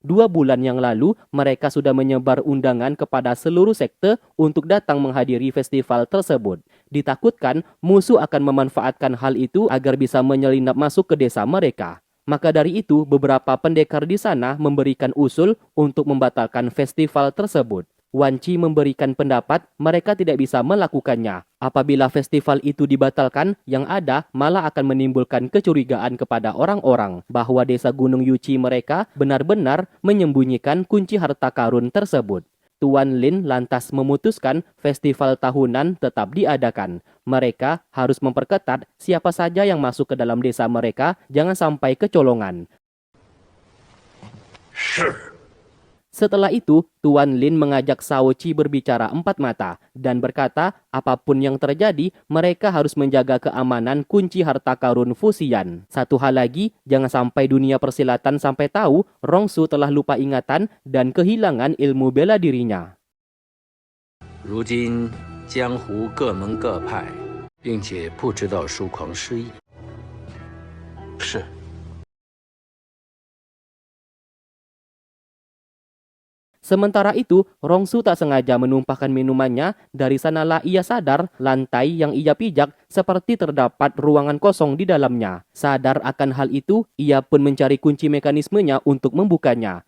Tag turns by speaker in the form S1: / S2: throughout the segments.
S1: 2 bulan yang lalu, mereka sudah menyebar undangan kepada seluruh sekte untuk datang menghadiri festival tersebut. Ditakutkan musuh akan memanfaatkan hal itu agar bisa menyelinap masuk ke desa mereka. Maka dari itu, beberapa pendekar di sana memberikan usul untuk membatalkan festival tersebut. Wan Qi memberikan pendapat mereka tidak bisa melakukannya. Apabila festival itu dibatalkan, yang ada malah akan menimbulkan kecurigaan kepada orang-orang bahwa desa Gunung Yuqi mereka benar-benar menyembunyikan kunci harta karun tersebut. Tuan Lin lantas memutuskan festival tahunan tetap diadakan. Mereka harus memperketat siapa saja yang masuk ke dalam desa mereka, jangan sampai kecolongan. Setelah itu, Tuan Lin mengajak Shao Qi berbicara 4 mata dan berkata apapun yang terjadi, mereka harus menjaga keamanan kunci harta karun Fuxian. Satu hal lagi, jangan sampai dunia persilatan sampai tahu Rongsu telah lupa ingatan dan kehilangan ilmu bela dirinya.
S2: 如今江湖各门各派，并且不知道疏狂失意。是。
S1: Sementara itu, Rongsu tak sengaja menumpahkan minumannya. Dari sanalah ia sadar lantai yang ia pijak seperti terdapat ruangan kosong di dalamnya. Sadar akan hal itu, ia pun mencari kunci mekanismenya untuk membukanya.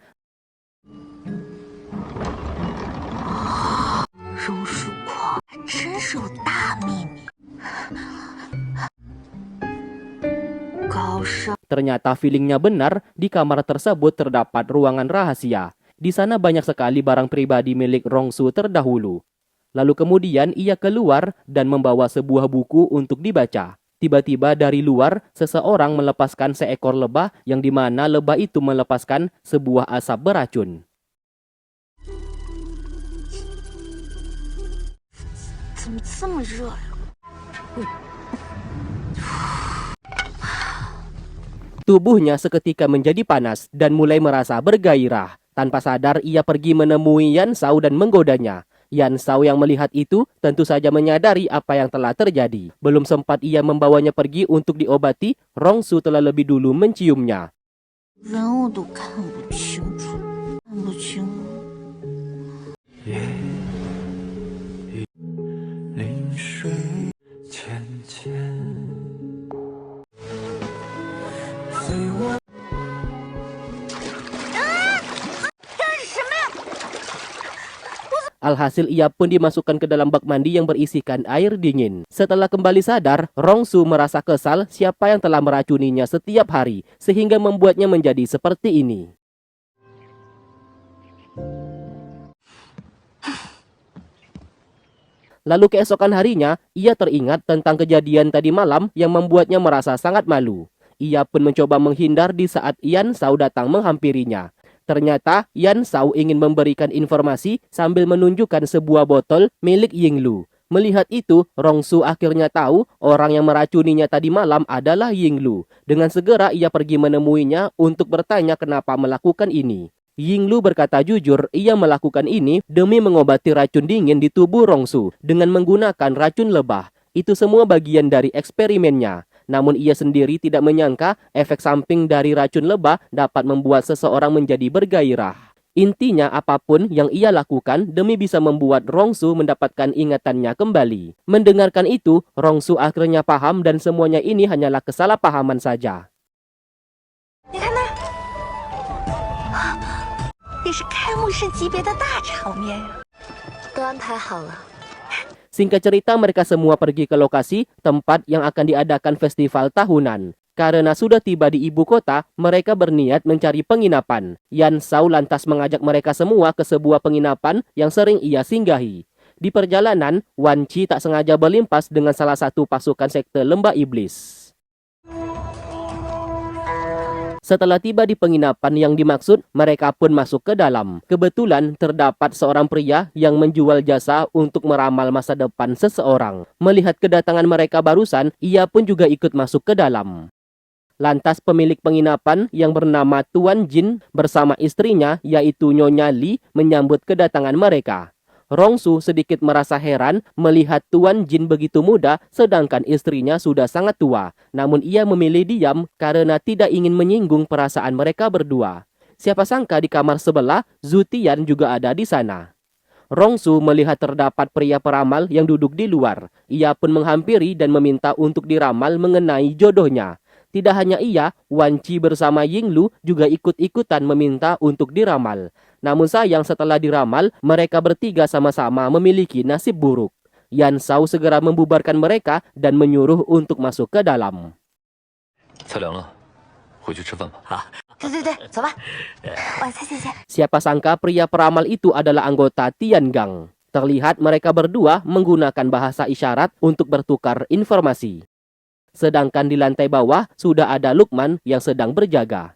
S1: Ternyata feelingnya benar, di kamar tersebut terdapat ruangan rahasia. Di sana banyak sekali barang pribadi milik Rongsu terdahulu. Lalu kemudian ia keluar dan membawa sebuah buku untuk dibaca. Tiba-tiba dari luar, seseorang melepaskan seekor lebah yang dimana lebah itu melepaskan sebuah asap beracun. Tubuhnya seketika menjadi panas dan mulai merasa bergairah. Tanpa sadar, ia pergi menemui Yan Shao dan menggodanya. Yan Shao yang melihat itu tentu saja menyadari apa yang telah terjadi. Belum sempat ia membawanya pergi untuk diobati, Rongsu telah lebih dulu menciumnya. Alhasil ia pun dimasukkan ke dalam bak mandi yang berisikan air dingin. Setelah kembali sadar, Rongsu merasa kesal siapa yang telah meracuninya setiap hari, sehingga membuatnya menjadi seperti ini. Lalu keesokan harinya, ia teringat tentang kejadian tadi malam yang membuatnya merasa sangat malu. Ia pun mencoba menghindar di saat Yan Shao datang menghampirinya. Ternyata Yan Shao ingin memberikan informasi sambil menunjukkan sebuah botol milik Yinglu. Melihat itu, Rongsu akhirnya tahu orang yang meracuninya tadi malam adalah Yinglu. Dengan segera ia pergi menemuinya untuk bertanya kenapa melakukan ini. Yinglu berkata jujur, ia melakukan ini demi mengobati racun dingin di tubuh Rongsu dengan menggunakan racun lebah. Itu semua bagian dari eksperimennya. Namun ia sendiri tidak menyangka efek samping dari racun lebah dapat membuat seseorang menjadi bergairah. Intinya apapun yang ia lakukan demi bisa membuat Rongsu mendapatkan ingatannya kembali. Mendengarkan itu, Rongsu akhirnya paham dan semuanya ini hanyalah kesalahpahaman saja. Singkat cerita, mereka semua pergi ke lokasi tempat yang akan diadakan festival tahunan. Karena sudah tiba di ibu kota, mereka berniat mencari penginapan. Yan Shao lantas mengajak mereka semua ke sebuah penginapan yang sering ia singgahi. Di perjalanan, Wan Qi tak sengaja berlimpas dengan salah satu pasukan sekte lembah iblis. Setelah tiba di penginapan yang dimaksud, mereka pun masuk ke dalam. Kebetulan terdapat seorang pria yang menjual jasa untuk meramal masa depan seseorang. Melihat kedatangan mereka barusan, ia pun juga ikut masuk ke dalam. Lantas pemilik penginapan yang bernama Tuan Jin bersama istrinya yaitu Nyonya Li menyambut kedatangan mereka. Rongsu sedikit merasa heran melihat Tuan Jin begitu muda sedangkan istrinya sudah sangat tua. Namun ia memilih diam karena tidak ingin menyinggung perasaan mereka berdua. Siapa sangka di kamar sebelah, Zhu Tian juga ada di sana. Rongsu melihat terdapat pria peramal yang duduk di luar. Ia pun menghampiri dan meminta untuk diramal mengenai jodohnya. Tidak hanya ia, Wan Qi bersama Yinglu juga ikut-ikutan meminta untuk diramal. Namun sayang setelah diramal, mereka bertiga sama-sama memiliki nasib buruk. Yan Shao segera membubarkan mereka dan menyuruh untuk masuk ke dalam.
S3: 菜凉了，回去吃饭吧。
S4: 对，走吧。晚餐谢谢。
S1: Siapa sangka pria peramal itu adalah anggota Tiangang. Terlihat mereka berdua menggunakan bahasa isyarat untuk bertukar informasi. Sedangkan di lantai bawah sudah ada Lukman yang sedang berjaga.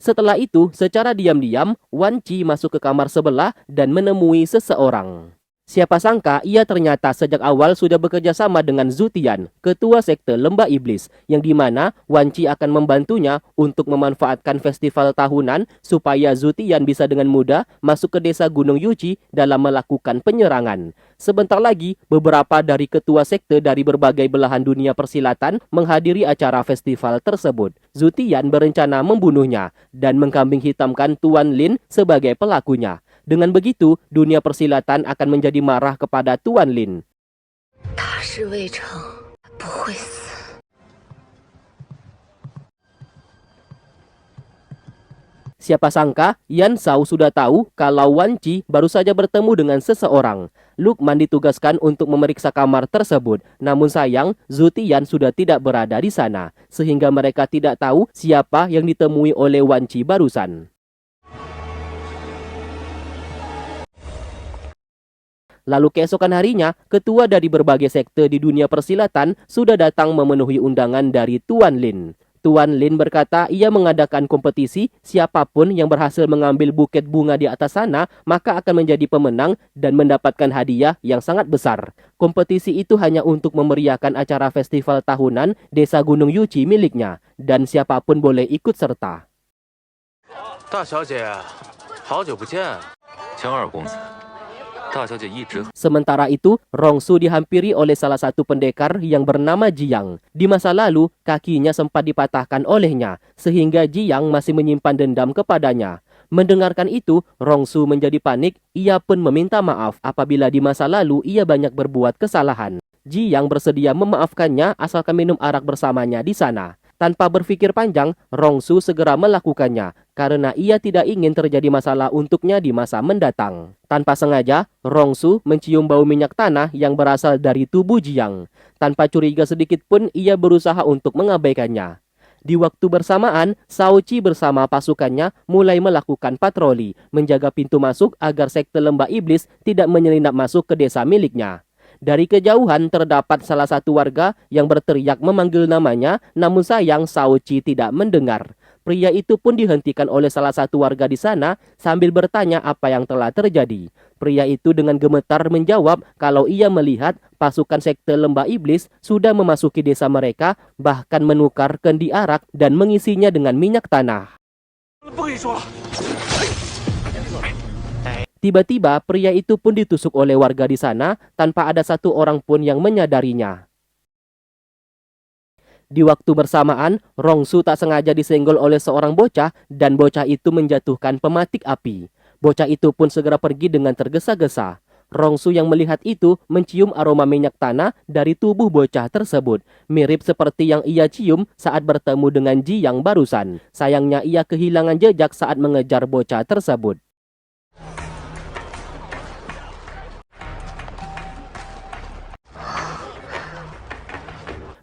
S1: Setelah itu, secara diam-diam, Wan Qi masuk ke kamar sebelah dan menemui seseorang. Siapa sangka ia ternyata sejak awal sudah bekerja sama dengan Zhu Tian, ketua sekte Lembah Iblis, yang dimana Wan Qi akan membantunya untuk memanfaatkan festival tahunan supaya Zhu Tian bisa dengan mudah masuk ke desa Gunung Yuqi dalam melakukan penyerangan. Sebentar lagi, beberapa dari ketua sekte dari berbagai belahan dunia persilatan menghadiri acara festival tersebut. Zhu Tian berencana membunuhnya dan mengkambing hitamkan Tuan Lin sebagai pelakunya. Dengan begitu, dunia persilatan akan menjadi marah kepada Tuan Lin.
S4: 他是魏成，不会死。
S1: Siapa sangka, Yan Shao sudah tahu kalau Wan Qi baru saja bertemu dengan seseorang. Lukman ditugaskan untuk memeriksa kamar tersebut. Namun sayang, Zhu Tian sudah tidak berada di sana. Sehingga mereka tidak tahu siapa yang ditemui oleh Wan Qi barusan. Lalu keesokan harinya, ketua dari berbagai sekte di dunia persilatan sudah datang memenuhi undangan dari Tuan Lin. Tuan Lin berkata ia mengadakan kompetisi, siapapun yang berhasil mengambil buket bunga di atas sana, maka akan menjadi pemenang dan mendapatkan hadiah yang sangat besar. Kompetisi itu hanya untuk memeriahkan acara festival tahunan desa Gunung Yuqi miliknya, dan siapapun boleh ikut serta.
S3: 大小姐，好久不见。江二公子，大小姐一直
S1: Sementara itu, Rongsu dihampiri oleh salah satu pendekar yang bernama Jiang. Di masa lalu, kakinya sempat dipatahkan olehnya, sehingga Jiang masih menyimpan dendam kepadanya. Mendengarkan itu, Rongsu menjadi panik, ia pun meminta maaf apabila di masa lalu ia banyak berbuat kesalahan. Jiang bersedia memaafkannya asalkan minum arak bersamanya di sana. Tanpa berpikir panjang, Rongsu segera melakukannya karena ia tidak ingin terjadi masalah untuknya di masa mendatang. Tanpa sengaja, Rongsu mencium bau minyak tanah yang berasal dari tubuh Jiang. Tanpa curiga sedikit pun ia berusaha untuk mengabaikannya. Di waktu bersamaan, Shao Qi bersama pasukannya mulai melakukan patroli, menjaga pintu masuk agar sekte Lembah Iblis tidak menyelinap masuk ke desa miliknya. Dari kejauhan terdapat salah satu warga yang berteriak memanggil namanya, namun sayang Shao Qi tidak mendengar. Pria itu pun dihentikan oleh salah satu warga di sana sambil bertanya apa yang telah terjadi. Pria itu dengan gemetar menjawab kalau ia melihat pasukan sekte Lembah Iblis sudah memasuki desa mereka, bahkan menukar kendi arak dan mengisinya dengan minyak tanah. Tiba-tiba pria itu pun ditusuk oleh warga di sana tanpa ada satu orang pun yang menyadarinya. Di waktu bersamaan, Rongsu tak sengaja disenggol oleh seorang bocah dan bocah itu menjatuhkan pematik api. Bocah itu pun segera pergi dengan tergesa-gesa. Rongsu yang melihat itu mencium aroma minyak tanah dari tubuh bocah tersebut, mirip seperti yang ia cium saat bertemu dengan Jiang barusan. Sayangnya ia kehilangan jejak saat mengejar bocah tersebut.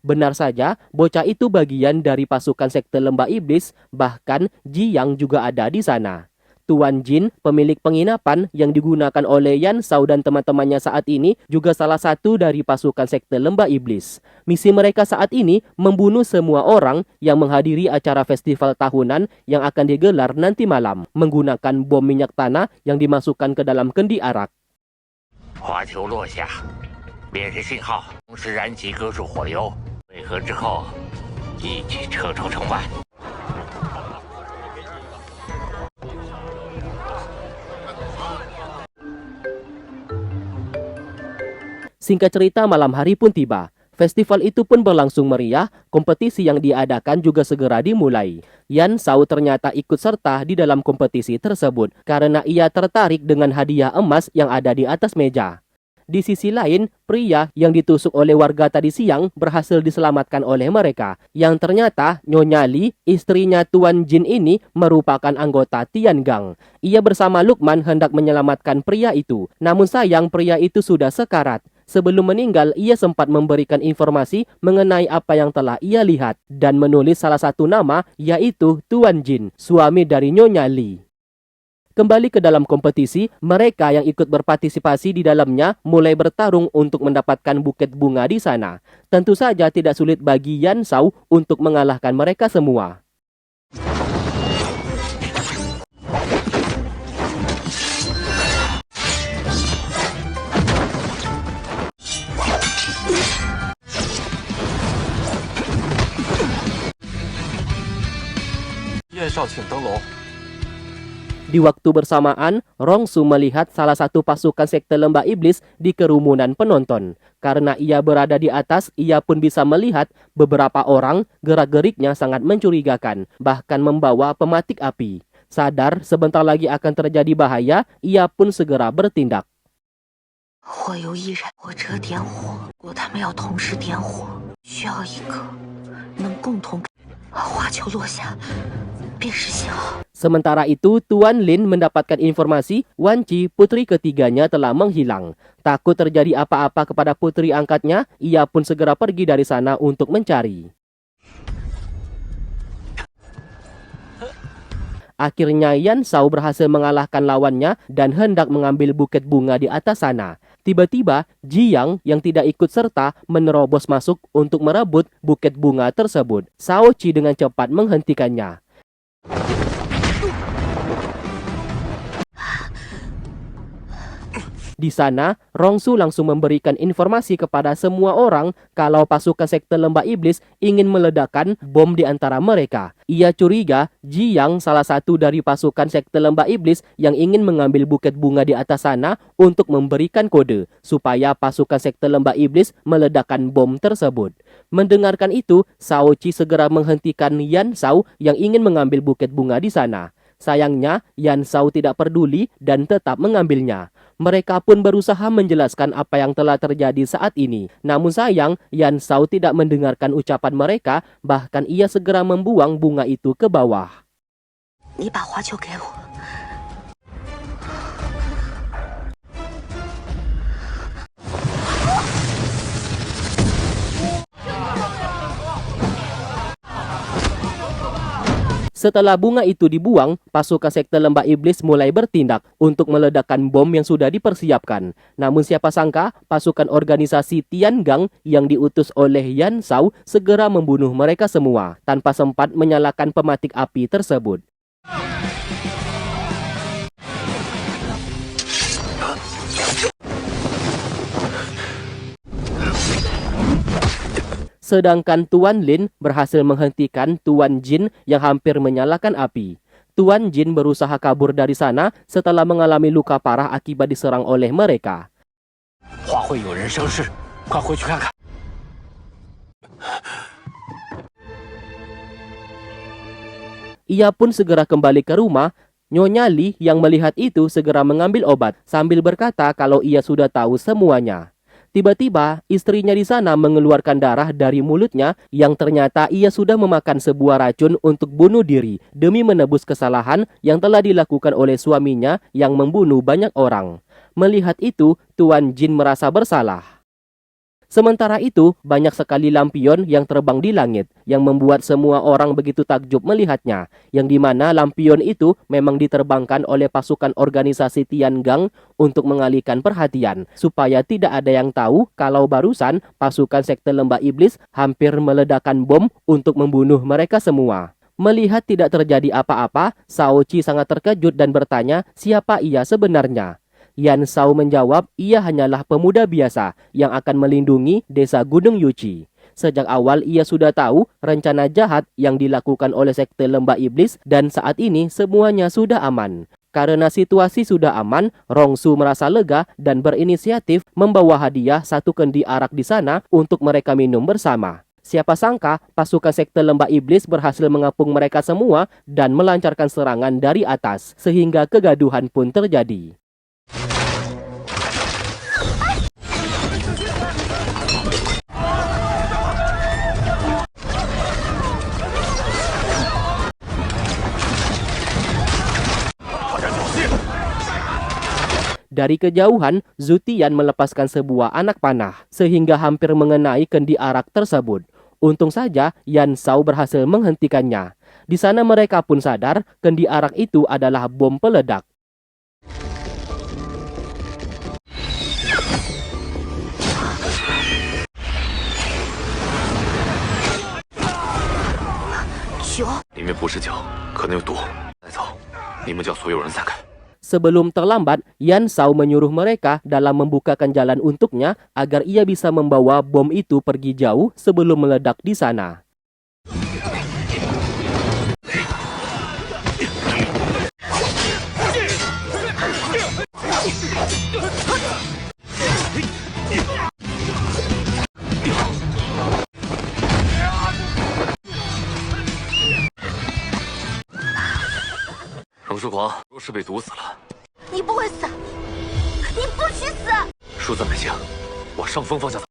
S1: Benar saja, bocah itu bagian dari pasukan sekte Lembah Iblis, bahkan Jiang juga ada di sana. Tuan Jin, pemilik penginapan yang digunakan oleh Yan Shao dan teman-temannya saat ini, juga salah satu dari pasukan sekte Lembah Iblis. Misi mereka saat ini membunuh semua orang yang menghadiri acara festival tahunan yang akan digelar nanti malam, menggunakan bom minyak tanah yang dimasukkan ke dalam kendi arak.
S5: 花球落下，辨识信号，同时燃起各处火油。汇合之后，一举撤出城外。
S1: Singkat cerita, malam hari pun tiba. Festival itu pun berlangsung meriah, kompetisi yang diadakan juga segera dimulai. Yan Shao ternyata ikut serta di dalam kompetisi tersebut karena ia tertarik dengan hadiah emas yang ada di atas meja. Di sisi lain, pria yang ditusuk oleh warga tadi siang berhasil diselamatkan oleh mereka. Yang ternyata Nyonya Li, istrinya Tuan Jin ini merupakan anggota Tiangang. Ia bersama Lukman hendak menyelamatkan pria itu. Namun sayang pria itu sudah sekarat. Sebelum meninggal, ia sempat memberikan informasi mengenai apa yang telah ia lihat dan menulis salah satu nama, yaitu Tuan Jin, suami dari Nyonya Li. Kembali ke dalam kompetisi, mereka yang ikut berpartisipasi di dalamnya mulai bertarung untuk mendapatkan buket bunga di sana. Tentu saja tidak sulit bagi Yan Shao untuk mengalahkan mereka semua. Di waktu bersamaan, Rongsu melihat salah satu pasukan sekte lembah iblis di kerumunan penonton. Karena ia berada di atas, ia pun bisa melihat beberapa orang gerak-geriknya sangat mencurigakan, bahkan membawa pematik api. Sadar sebentar lagi akan terjadi bahaya, ia pun segera bertindak.
S4: 火有一燃，火车点火，如果他们要同时点火，需要一个能共同花球落下，便是信号。
S1: Sementara itu, Tuan Lin mendapatkan informasi Wan Qi, putri ketiganya, telah menghilang. Takut terjadi apa-apa kepada putri angkatnya, ia pun segera pergi dari sana untuk mencari. Akhirnya Yan Shao berhasil mengalahkan lawannya dan hendak mengambil buket bunga di atas sana. Tiba-tiba, Jiang yang tidak ikut serta menerobos masuk untuk merebut buket bunga tersebut. Shao Qi dengan cepat menghentikannya. Di sana, Rongsu langsung memberikan informasi kepada semua orang kalau pasukan sekte lembah iblis ingin meledakkan bom di antara mereka. Ia curiga Jiang salah satu dari pasukan sekte lembah iblis yang ingin mengambil buket bunga di atas sana untuk memberikan kode supaya pasukan sekte lembah iblis meledakkan bom tersebut. Mendengarkan itu, Shao Qi segera menghentikan Yan Shao yang ingin mengambil buket bunga di sana. Sayangnya, Yan Shao tidak peduli dan tetap mengambilnya. Mereka pun berusaha menjelaskan apa yang telah terjadi saat ini. Namun sayang, Yan Shao tidak mendengarkan ucapan mereka, bahkan ia segera membuang bunga itu ke bawah.
S4: 你把花球给我。
S1: Setelah bunga itu dibuang, pasukan sekte lembah iblis mulai bertindak untuk meledakkan bom yang sudah dipersiapkan. Namun siapa sangka, pasukan organisasi Tiangang yang diutus oleh Yan Shao segera membunuh mereka semua tanpa sempat menyalakan pematik api tersebut. Sedangkan Tuan Lin berhasil menghentikan Tuan Jin yang hampir menyalakan api. Tuan Jin berusaha kabur dari sana setelah mengalami luka parah akibat diserang oleh mereka.
S5: 花会有人生事，快回去看看。
S1: Ia pun segera kembali ke rumah. Nyonya Li yang melihat itu segera mengambil obat sambil berkata kalau ia sudah tahu semuanya. Tiba-tiba, istrinya di sana mengeluarkan darah dari mulutnya yang ternyata ia sudah memakan sebuah racun untuk bunuh diri demi menebus kesalahan yang telah dilakukan oleh suaminya yang membunuh banyak orang. Melihat itu, Tuan Jin merasa bersalah. Sementara itu, banyak sekali lampion yang terbang di langit yang membuat semua orang begitu takjub melihatnya, yang dimana lampion itu memang diterbangkan oleh pasukan organisasi Tiangang untuk mengalihkan perhatian, supaya tidak ada yang tahu kalau barusan pasukan sekte lembah iblis hampir meledakkan bom untuk membunuh mereka semua. Melihat tidak terjadi apa-apa, Shao Qi sangat terkejut dan bertanya siapa ia sebenarnya. Yan Shao menjawab ia hanyalah pemuda biasa yang akan melindungi desa Gunung Yuqi. Sejak awal ia sudah tahu rencana jahat yang dilakukan oleh sekte lembah iblis dan saat ini semuanya sudah aman. Karena situasi sudah aman, Rongsu merasa lega dan berinisiatif membawa hadiah satu kendi arak di sana untuk mereka minum bersama. Siapa sangka pasukan sekte lembah iblis berhasil mengepung mereka semua dan melancarkan serangan dari atas, sehingga kegaduhan pun terjadi. Dari kejauhan, Zutian melepaskan sebuah anak panah, sehingga hampir mengenai kendi arak tersebut. Untung saja Yan Shao berhasil menghentikannya. Di sana mereka pun sadar kendi arak itu adalah bom peledak.
S3: 里面不是酒，可能有毒。带走，你们叫所有人散开。
S1: Sebelum terlambat, Yan Shao menyuruh mereka dalam membukakan jalan untuknya agar ia bisa membawa bom itu pergi jauh sebelum meledak di sana.
S3: 荣叔狂若是被毒死了，
S4: 你不会死，你不许死！
S3: 叔怎么行？往上风方向走。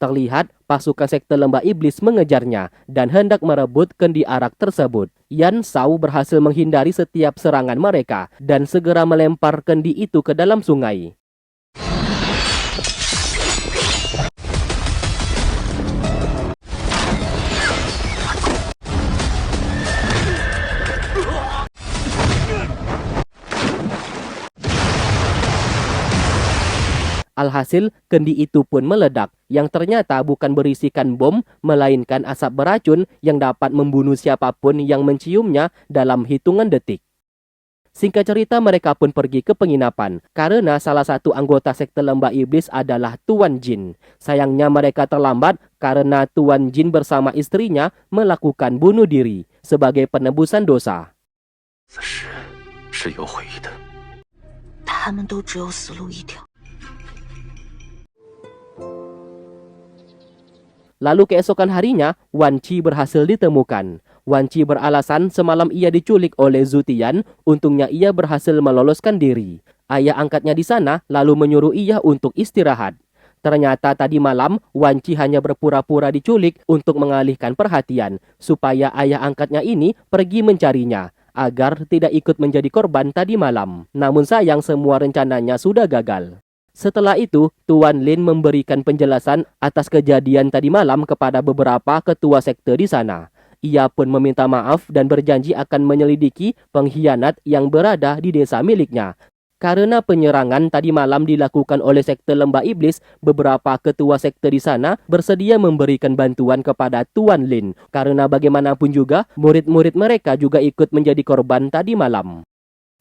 S1: Terlihat pasukan sekte lembah iblis mengejarnya dan hendak merebut kendi arak tersebut. Yan Shao berhasil menghindari setiap serangan mereka dan segera melempar kendi itu ke dalam sungai. Alhasil, kendi itu pun meledak, yang ternyata bukan berisikan bom, melainkan asap beracun yang dapat membunuh siapapun yang menciumnya dalam hitungan detik. Singkat cerita, mereka pun pergi ke penginapan, karena salah satu anggota sekte lembah iblis adalah Tuan Jin. Sayangnya mereka terlambat karena Tuan Jin bersama istrinya melakukan bunuh diri sebagai penebusan dosa.
S3: 此事是有悔意的。
S4: 他们都只有死路一条。
S1: Lalu keesokan harinya, Wan Qi berhasil ditemukan. Wan Qi beralasan semalam ia diculik oleh Zutian, untungnya ia berhasil meloloskan diri. Ayah angkatnya di sana lalu menyuruh ia untuk istirahat. Ternyata tadi malam, Wan Qi hanya berpura-pura diculik untuk mengalihkan perhatian, supaya ayah angkatnya ini pergi mencarinya, agar tidak ikut menjadi korban tadi malam. Namun sayang semua rencananya sudah gagal. Setelah itu, Tuan Lin memberikan penjelasan atas kejadian tadi malam kepada beberapa ketua sekte di sana. Ia pun meminta maaf dan berjanji akan menyelidiki pengkhianat yang berada di desa miliknya. Karena penyerangan tadi malam dilakukan oleh sekte lembah iblis, beberapa ketua sekte di sana bersedia memberikan bantuan kepada Tuan Lin. Karena bagaimanapun juga, murid-murid mereka juga ikut menjadi korban tadi malam.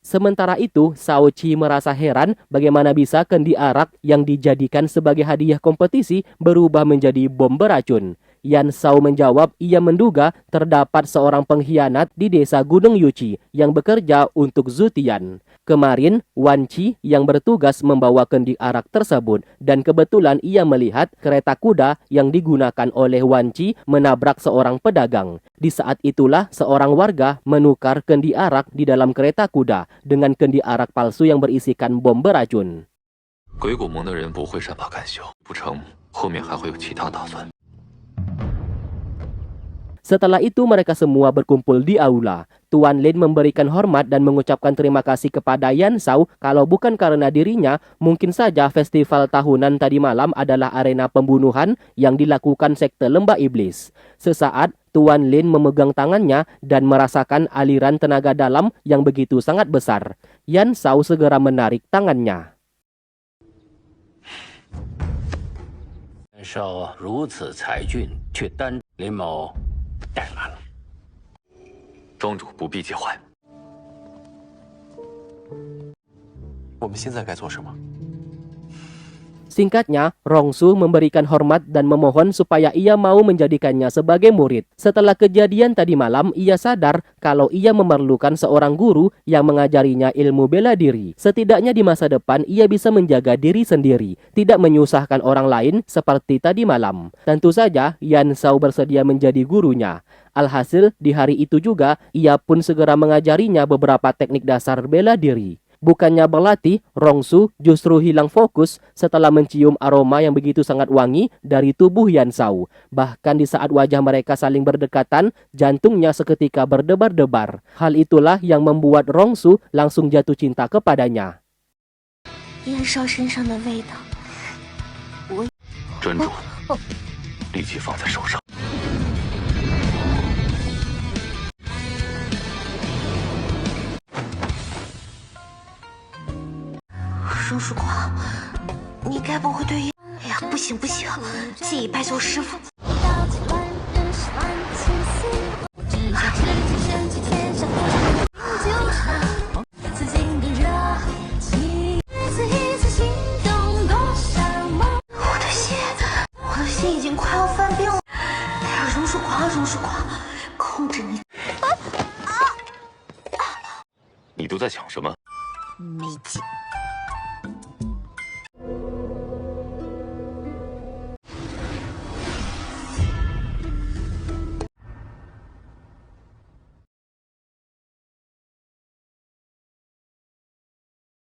S1: Sementara itu, Shao Qi merasa heran bagaimana bisa kendi arak yang dijadikan sebagai hadiah kompetisi berubah menjadi bom beracun. Yan Shao menjawab ia menduga terdapat seorang pengkhianat di desa Gunung Yuqi yang bekerja untuk Zutian. Kemarin, Wan Qi yang bertugas membawa kendi arak tersebut dan kebetulan ia melihat kereta kuda yang digunakan oleh Wan Qi menabrak seorang pedagang. Di saat itulah seorang warga menukar kendi arak di dalam kereta kuda dengan kendi arak palsu yang berisikan bom beracun.
S3: 鬼谷盟的人不会善罢甘休，不成，后面还会有其他打算。
S1: Setelah itu mereka semua berkumpul di aula. Tuan Lin memberikan hormat dan mengucapkan terima kasih kepada Yan Shao. Kalau bukan karena dirinya, mungkin saja festival tahunan tadi malam adalah arena pembunuhan yang dilakukan sekte lembah iblis. Sesaat, Tuan Lin memegang tangannya dan merasakan aliran tenaga dalam yang begitu sangat besar. Yan Shao segera menarik tangannya.
S5: 少如此才俊，却单林某怠慢了。
S3: 庄主不必介怀。
S6: 我们现在该做什么？
S1: Singkatnya, Rongsu memberikan hormat dan memohon supaya ia mau menjadikannya sebagai murid. Setelah kejadian tadi malam, ia sadar kalau ia memerlukan seorang guru yang mengajarinya ilmu bela diri. Setidaknya di masa depan, ia bisa menjaga diri sendiri, tidak menyusahkan orang lain seperti tadi malam. Tentu saja, Yan Shao bersedia menjadi gurunya. Alhasil, di hari itu juga, ia pun segera mengajarinya beberapa teknik dasar bela diri. Bukannya berlatih, Rongsu justru hilang fokus setelah mencium aroma yang begitu sangat wangi dari tubuh Yan Shao. Bahkan di saat wajah mereka saling berdekatan, jantungnya seketika berdebar-debar. Hal itulah yang membuat Rongsu langsung jatuh cinta kepadanya.
S4: 燕少身上的味道，
S3: 专注，力气放在手上。
S4: 荣曙光，你该不会对燕……哎呀，不行不行，借以拜做师傅。我的心已经快要犯病了。哎呀，荣曙光，荣曙光，控制你。
S3: 你都在想什么？
S4: 没劲。